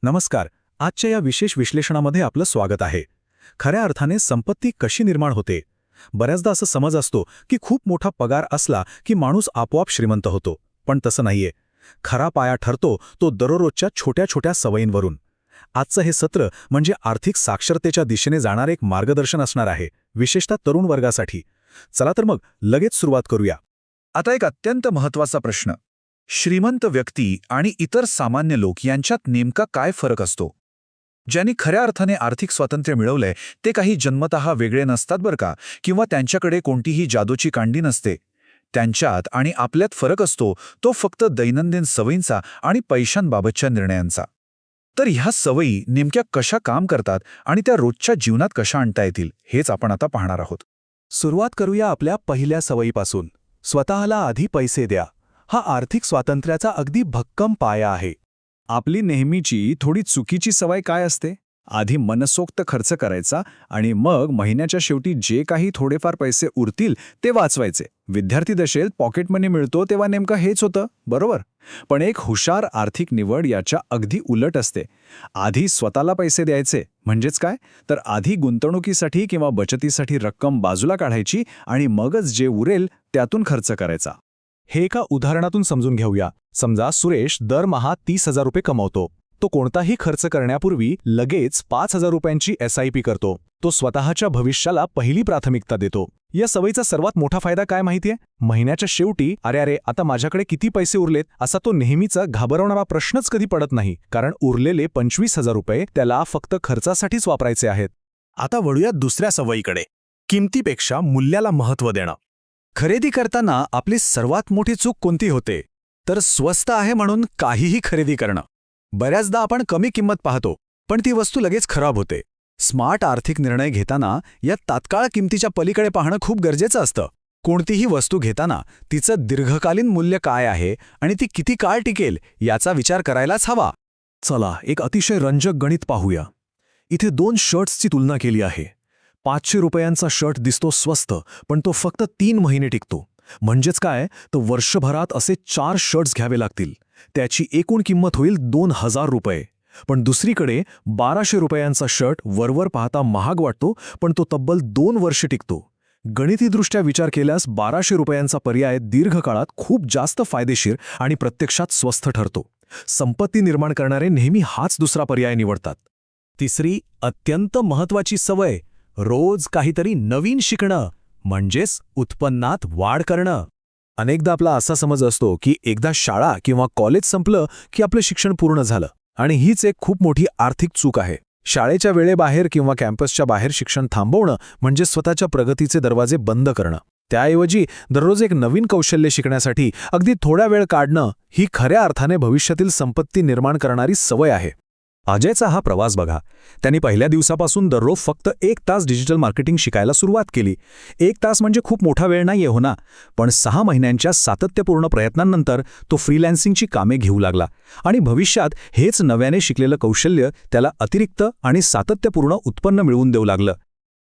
नमस्कार. आजच्या या विशेष विश्लेषणामध्ये आपलं स्वागत आहे. खऱ्या अर्थाने संपत्ती कशी निर्माण होते? बऱ्याचदा असं समज असतो की खूप मोठा पगार असला की माणूस आपोआप श्रीमंत होतो, पण तसं नाहीये. खरा पाया ठरतो तो दररोजच्या छोट्या छोट्या सवयींवरून. आजचं हे सत्र म्हणजे आर्थिक साक्षरतेच्या दिशेने जाणारे एक मार्गदर्शन असणार आहे, विशेषतः तरुण वर्गासाठी. चला तर मग लगेच सुरुवात करूया. आता एक अत्यंत महत्त्वाचा प्रश्न. श्रीमंत व्यक्ती आणि इतर सामान्य लोक यांच्यात नेमका काय फरक असतो? ज्यांनी खऱ्या अर्थाने आर्थिक स्वातंत्र्य मिळवलंय ते काही जन्मतः वेगळे नसतात बरं का, किंवा त्यांच्याकडे कोणतीही जादूची कांडी नसते. त्यांच्यात आणि आपल्यात फरक असतो तो फक्त दैनंदिन सवयींचा आणि पैशांबाबतच्या निर्णयांचा. तर ह्या सवयी नेमक्या कशा काम करतात आणि त्या रोजच्या जीवनात कशा आणता येतील हेच आपण आता पाहणार आहोत. सुरुवात करूया आपल्या पहिल्या सवयीपासून. स्वतःला आधी पैसे द्या. हा आर्थिक स्वातंत्र्याचा अगदी भक्कम पाया आहे. आपली नेहमीची थोडी चुकीची सवय काय असते? आधी मनसोक्त खर्च करायचा आणि मग महिन्याच्या शेवटी जे काही थोडेफार पैसे उरतील ते वाचवायचे. विद्यार्थी दशेत पॉकेट मनी मिळतो तेव्हा नेमकं हेच होतं, बरोबर? पण एक हुशार आर्थिक निवड याच्या अगदी उलट असते. आधी स्वतःला पैसे द्यायचे म्हणजेच काय, तर आधी गुंतवणुकीसाठी किंवा बचतीसाठी रक्कम बाजूला काढायची आणि मगच जे उरेल त्यातून खर्च करायचा. हे एका उदाहरणातून समजून घेऊया. समजा सुरेश दरमहा 30,000 रुपये कमवतो. तो कोणताही खर्च करण्यापूर्वी लगेच 5,000 रुपयांची SIP करतो. तो स्वतःच्या भविष्याला पहिली प्राथमिकता देतो. या सवयीचा सर्वात मोठा फायदा काय माहितीये? महिन्याच्या शेवटी अरे आता माझ्याकडे किती पैसे उरलेत असा तो नेहमीचा घाबरवणारा प्रश्नच कधी पडत नाही, कारण उरलेले 25,000 रुपये त्याला फक्त खर्चासाठीच वापरायचे आहेत. आता वळूया दुसऱ्या सवयीकडे, किमतीपेक्षा मूल्याला महत्त्व देणं. खरेदी करताना आपली सर्वात मोठी चूक कोणती होते? तर स्वस्त आहे म्हणून काहीही खरेदी करणं. बऱ्याचदा आपण कमी किंमत पाहतो, पण ती वस्तू लगेच खराब होते. स्मार्ट आर्थिक निर्णय घेताना या तात्काळ किमतीच्या पलीकडे पाहणं खूप गरजेचं असतं. कोणतीही वस्तू घेताना तिचं दीर्घकालीन मूल्य काय आहे आणि ती किती काळ टिकेल याचा विचार करायलाच हवा. चला एक अतिशय रंजक गणित पाहूया. इथे 2 शर्ट्सची तुलना केली आहे. 500 रुपयांचा शर्ट दिसतो स्वस्त, पण तो फक्त 3 महिने टिकतो. म्हणजेच काय, तर वर्षभरात असे 4 शर्ट्स घ्यावे लागतील. त्याची एकूण किंमत होईल 2,000 रुपये. पण दुसरीकडे 1,200 रुपयांचा शर्ट वरवर पाहता महाग वाटतो, पण तो तब्बल 2 वर्ष टिकतो. गणितीदृष्ट्या विचार केल्यास 1,200 रुपयांचा पर्याय दीर्घकाळात खूप जास्त फायदेशीर आणि प्रत्यक्षात स्वस्त ठरतो. संपत्ती निर्माण करणारे नेहमी हाच दुसरा पर्याय निवडतात. तिसरी अत्यंत महत्त्वाची सवय, रोज काहीतरी नवीन शिकणं, म्हणजेच उत्पन्नात वाढ करणं. अनेकदा आपला असा समज असतो की एकदा शाळा किंवा कॉलेज संपलं की आपलं शिक्षण पूर्ण झालं, आणि हीच एक खूप मोठी आर्थिक चूक आहे. शाळेच्या वेळेबाहेर किंवा कॅम्पसच्या बाहेर शिक्षण थांबवणं म्हणजे स्वतःच्या प्रगतीचे दरवाजे बंद करणं. त्याऐवजी दररोज एक नवीन कौशल्य शिकण्यासाठी अगदी थोडा वेळ काढणं ही खऱ्या अर्थाने भविष्यातील संपत्ती निर्माण करणारी सवय आहे. अजयचा हा प्रवास बघा. त्यांनी पहिल्या दिवसापासून दररोज फक्त 1 तास डिजिटल मार्केटिंग शिकायला सुरुवात केली. 1 तास म्हणजे खूप मोठा वेळ नाहीये हो ना, पण 6 महिन्यांच्या सातत्यपूर्ण प्रयत्नांनंतर तो फ्रीलान्सिंगची कामे घेऊ लागला आणि भविष्यात हेच नव्याने शिकलेलं कौशल्य त्याला अतिरिक्त आणि सातत्यपूर्ण उत्पन्न मिळवून देऊ लागलं.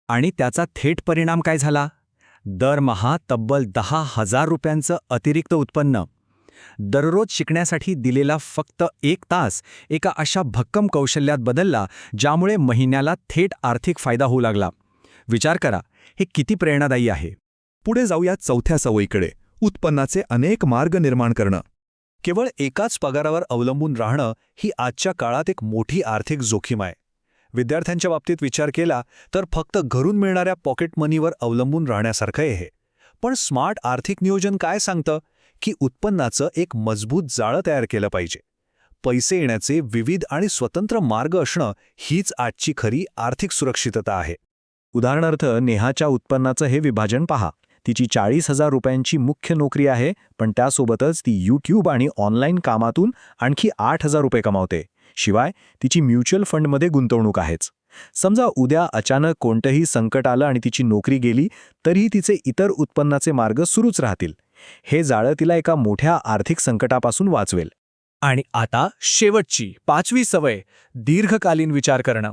आणि त्याचा थेट परिणाम काय झाला? दरमहा तब्बल 10,000 रुपयांचं अतिरिक्त उत्पन्न. दररोज शिकण्यासाठी दिलेला फक्त 1 तास एका अशा भक्कम कौशल्यात बदलला ज्यामुळे महिन्याला थेट आर्थिक फायदा होऊ लागला. विचार करा, हे किती प्रेरणादायी आहे. पुढे जाऊया चौथ्या सवयीकडे, उत्पन्नाचे अनेक मार्ग निर्माण करणं. केवळ एकाच पगारावर अवलंबून राहणं ही आजच्या काळात एक मोठी आर्थिक जोखीम आहे. विद्यार्थ्यांच्या बाबतीत विचार केला तर फक्त घरून मिळणाऱ्या पॉकेट मनीवर अवलंबून राहण्यासारखं आहे हे. पण स्मार्ट आर्थिक नियोजन काय सांगतं की उत्पन्नाचं एक मजबूत जाळं तयार केलं पाहिजे. पैसे येण्याचे विविध आणि स्वतंत्र मार्ग असणं हीच आजची खरी आर्थिक सुरक्षितता आहे. उदाहरणार्थ नेहाच्या उत्पन्नाचं हे विभाजन पहा. तिची 40,000 रुपयांची मुख्य नोकरी आहे, पण त्यासोबतच ती YouTube आणि ऑनलाईन कामातून आणखी 8,000 रुपये कमावते. शिवाय तिची म्युच्युअल फंडमध्ये गुंतवणूक आहेच. समजा उद्या अचानक कोणतंही संकट आलं आणि तिची नोकरी गेली, तरीही तिचे इतर उत्पन्नाचे मार्ग सुरूच राहतील. हे जाळं तिला एका मोठ्या आर्थिक संकटापासून वाचवेल. आणि आता शेवटची 5वी सवय, दीर्घकालीन विचार करणं.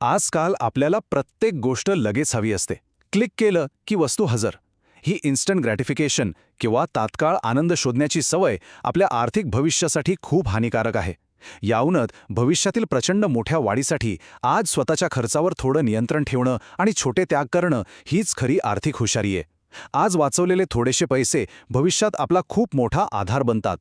आजकाल आपल्याला प्रत्येक गोष्ट लगेच हवी असते. क्लिक केलं की वस्तू हजर. ही इन्स्टंट ग्रॅटिफिकेशन किंवा तात्काळ आनंद शोधण्याची सवय आपल्या आर्थिक भविष्यासाठी खूप हानिकारक आहे. याहूनच भविष्यातील प्रचंड मोठ्या वाढीसाठी आज स्वतःच्या खर्चावर थोडं नियंत्रण ठेवणं आणि छोटे त्याग करणं हीच खरी आर्थिक हुशारी आहे. आज वाचवलेले थोडेसे पैसे भविष्यात आपला खूप मोठा आधार बनतात.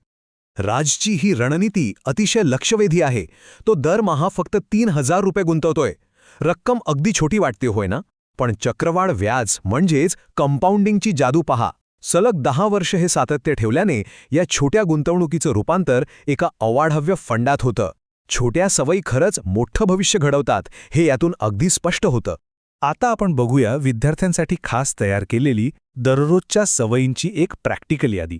राजची ही रणनीती अतिशय लक्षवेधी आहे. तो दरमहा फक्त 3,000 रुपये गुंतवतोय. रक्कम अगदी छोटी वाटते होय ना, पण चक्रवाढ व्याज म्हणजेच कंपाऊंडिंगची जादू पहा. सलग 10 वर्ष हे सातत्य ठेवल्याने या छोट्या गुंतवणुकीचं रूपांतर एका अवाढव्य फंडात होतं. छोट्या सवयी खरंच मोठं भविष्य घडवतात हे यातून अगदी स्पष्ट होतं. आता आपण बघूया विद्यार्थ्यांसाठी खास तयार केलेली दररोजच्या सवयींची एक प्रॅक्टिकल यादी.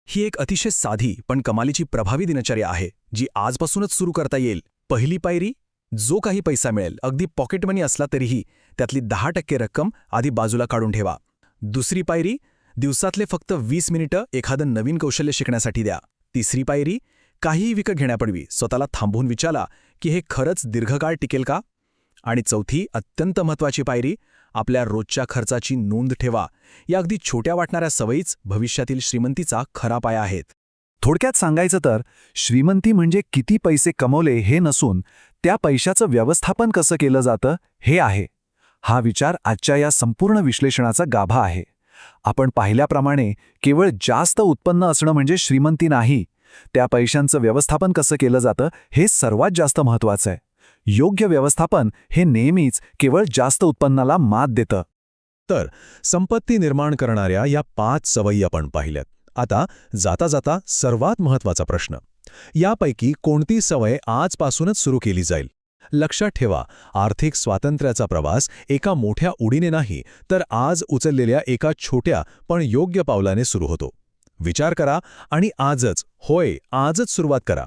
ही एक अतिशय साधी पण कमालीची प्रभावी दिनचर्या आहे, जी आजपासूनच सुरू करता येईल. पहिली पायरी, जो काही पैसा मिळेल, अगदी पॉकेट मनी असला तरीही त्यातली 10% रक्कम आधी बाजूला काढून ठेवा. दुसरी पायरी, दिवसातले फक्त 20 मिनिटं एखादं नवीन कौशल्य शिकण्यासाठी द्या. तिसरी पायरी, काहीही विकत घेण्यापूर्वी स्वतःला थांबवून विचारा की हे खरंच दीर्घकाळ टिकेल का. आणि चौथी, अत्यंत महत्त्वाची पायरी, आपल्या रोजच्या खर्चाची नोंद ठेवा. या अगदी छोट्या वाटणाऱ्या सवयीच भविष्यातील श्रीमंतीचा खरा पाया आहेत. थोडक्यात सांगायचं तर श्रीमंती म्हणजे किती पैसे कमवले हे नसून त्या पैशाचं व्यवस्थापन कसं केलं जातं हे आहे. हा विचार आजच्या या संपूर्ण विश्लेषणाचा गाभा आहे. आपण पाहिल्याप्रमाणे केवळ जास्त उत्पन्न असणं म्हणजे श्रीमंती नाही. त्या पैशांचं व्यवस्थापन कसं केलं जातं हे सर्वात जास्त महत्त्वाचं आहे. योग्य व्यवस्थापन हे नेहमीच केवळ जास्त उत्पन्नाला मात देतं. तर संपत्ती निर्माण करणाऱ्या या 5 सवयी आपण पाहिल्यात. आता जाता जाता सर्वात महत्त्वाचा प्रश्न, यापैकी कोणती सवय आजपासूनच सुरू केली जाईल? लक्षात ठेवा, आर्थिक स्वातंत्र्याचा प्रवास एका मोठ्या उडीने नाही, तर आज उचललेल्या एका छोट्या पण योग्य पावलाने सुरू होतो. विचार करा आणि आजच सुरुवात करा.